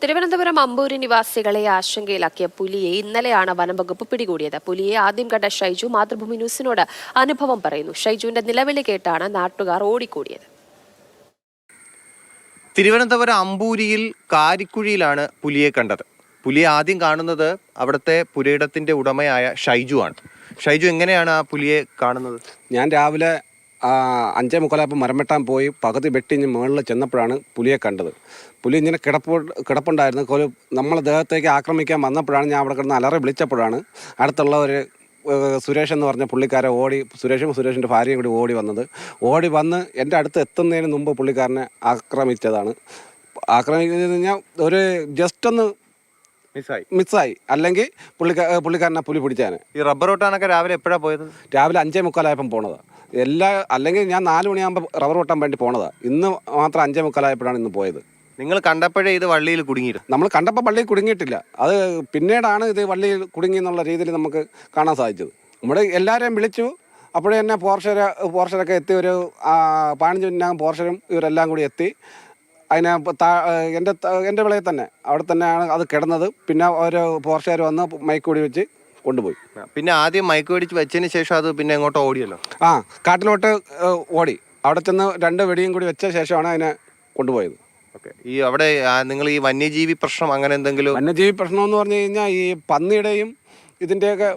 തിരുവനന്തപുരം അമ്പൂരി നിവാസികളെ ആശങ്കയിലാക്കിയ പുലിയെ ഇന്നലെയാണ് വനംവകുപ്പ് പിടികൂടിയത്. പുലിയെ ആദ്യം കണ്ട ഷൈജു മാതൃഭൂമി ന്യൂസിനോട് അനുഭവം പറയുന്നു. ഷൈജുവിന്റെ നിലവിളി കേട്ടാണ് നാട്ടുകാർ ഓടിക്കൂടിയത്. തിരുവനന്തപുരം അമ്പൂരിയിൽ കാരിക്കുഴിയിലാണ് പുലിയെ കണ്ടത്. പുലിയെ ആദ്യം കാണുന്നത് അവിടുത്തെ പുരയിടത്തിന്റെ ഉടമയായ ഷൈജു ആണ്. ഷൈജു എങ്ങനെയാണ് ആ പുലിയെ കാണുന്നത്? ഞാൻ രാവിലെ 5:45 മരം വെട്ടാൻ പോയി പകുതി വെട്ടിഞ്ഞ് മുകളിൽ ചെന്നപ്പോഴാണ് പുലിയെ കണ്ടത്. പുലി ഇങ്ങനെ കിടപ്പുണ്ടായിരുന്നു. നമ്മളെ ദേഹത്തേക്ക് ആക്രമിക്കാൻ വന്നപ്പോഴാണ് ഞാൻ അവിടെ കിടന്ന് അലറി വിളിച്ചപ്പോഴാണ് അടുത്തുള്ള ഒരു സുരേഷ് എന്ന് പറഞ്ഞ പുള്ളിക്കാരെ സുരേഷിൻ്റെ ഭാര്യയും കൂടി ഓടി വന്ന് എൻ്റെ അടുത്ത് എത്തുന്നതിന് മുമ്പ് പുള്ളിക്കാരനെ ആക്രമിച്ചതാണ്. ആക്രമിക്കുന്നത് കഴിഞ്ഞാൽ ഒരു ജസ്റ്റ് ഒന്ന് മിസ്സായി, അല്ലെങ്കിൽ പുള്ളിക്കാരനെ പുലി പിടിച്ചാണ്. ഈ റബ്ബർ വെട്ടാനൊക്കെ രാവിലെ എപ്പോഴാണ് പോയത്? രാവിലെ 5:45 പോണതാണ്. അല്ലെങ്കിൽ ഞാൻ 4 മണിയാകുമ്പോൾ റബ്ബർ വെട്ടാൻ വേണ്ടി പോണതാണ്. ഇന്ന് മാത്രം 5:45 ഇന്ന് പോയത്. നിങ്ങൾ കണ്ടപ്പോഴേ ഇത് വള്ളിയിൽ കുടുങ്ങിയിരുന്നു? നമ്മൾ കണ്ടപ്പോൾ വള്ളിയിൽ കുടുങ്ങിയിട്ടില്ല. അത് പിന്നീടാണ് ഇത് വള്ളിയിൽ കുടുങ്ങി എന്നുള്ള രീതിയിൽ നമുക്ക് കാണാൻ സാധിച്ചത്. നമ്മുടെ എല്ലാവരെയും വിളിച്ചു. അപ്പോഴേ തന്നെ പോർഷരൊക്കെ എത്തി. ഒരു 15 മിനിറ്റിനകം പോർഷരും ഇവരെല്ലാം കൂടി എത്തി. അതിനെ എൻ്റെ വിളയിൽ തന്നെ അവിടെ തന്നെയാണ് അത് കിടന്നത്. പിന്നെ ഒരു പോർഷുകാർ വന്ന് മൈക്ക് കൂടി വെച്ച് കൊണ്ടുപോയി. പിന്നെ ആദ്യം മൈക്ക് മേടിച്ച് വെച്ചതിന് ശേഷം അത് പിന്നെ എങ്ങോട്ടോ ഓടിയല്ലോ? കാട്ടിലോട്ട് ഓടി. അവിടെ ചെന്ന് 2 വെടിയും കൂടി വെച്ച ശേഷമാണ് അതിനെ കൊണ്ടുപോയത്. ഓക്കെ. ഈ അവിടെ നിങ്ങൾ ഈ വന്യജീവി പ്രശ്നം അങ്ങനെ എന്തെങ്കിലും? വന്യജീവി പ്രശ്നം എന്ന് പറഞ്ഞു കഴിഞ്ഞാൽ ഈ പന്നിയുടെയും ഇതിൻ്റെയൊക്കെ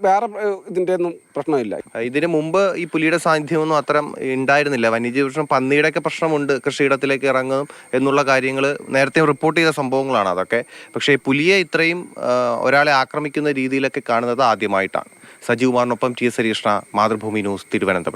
വേറെ ഇതിൻ്റെ ഒന്നും പ്രശ്നമില്ല. ഇതിന് മുമ്പ് ഈ പുലിയുടെ സാന്നിധ്യമൊന്നും അത്രയും ഉണ്ടായിരുന്നില്ല. വന്യജീവി പ്രശ്നം, പന്നിയുടെയൊക്കെ പ്രശ്നമുണ്ട്. കൃഷിയിടത്തിലേക്ക് ഇറങ്ങും എന്നുള്ള കാര്യങ്ങൾ നേരത്തെ റിപ്പോർട്ട് ചെയ്ത സംഭവങ്ങളാണ് അതൊക്കെ. പക്ഷേ പുലിയെ ഇത്രയും ഒരാളെ ആക്രമിക്കുന്ന രീതിയിലൊക്കെ കാണുന്നത് ആദ്യമായിട്ടാണ്. സജീവ് കുമാറിനൊപ്പം TS ഹരീഷ്ണ, മാതൃഭൂമി ന്യൂസ്, തിരുവനന്തപുരം.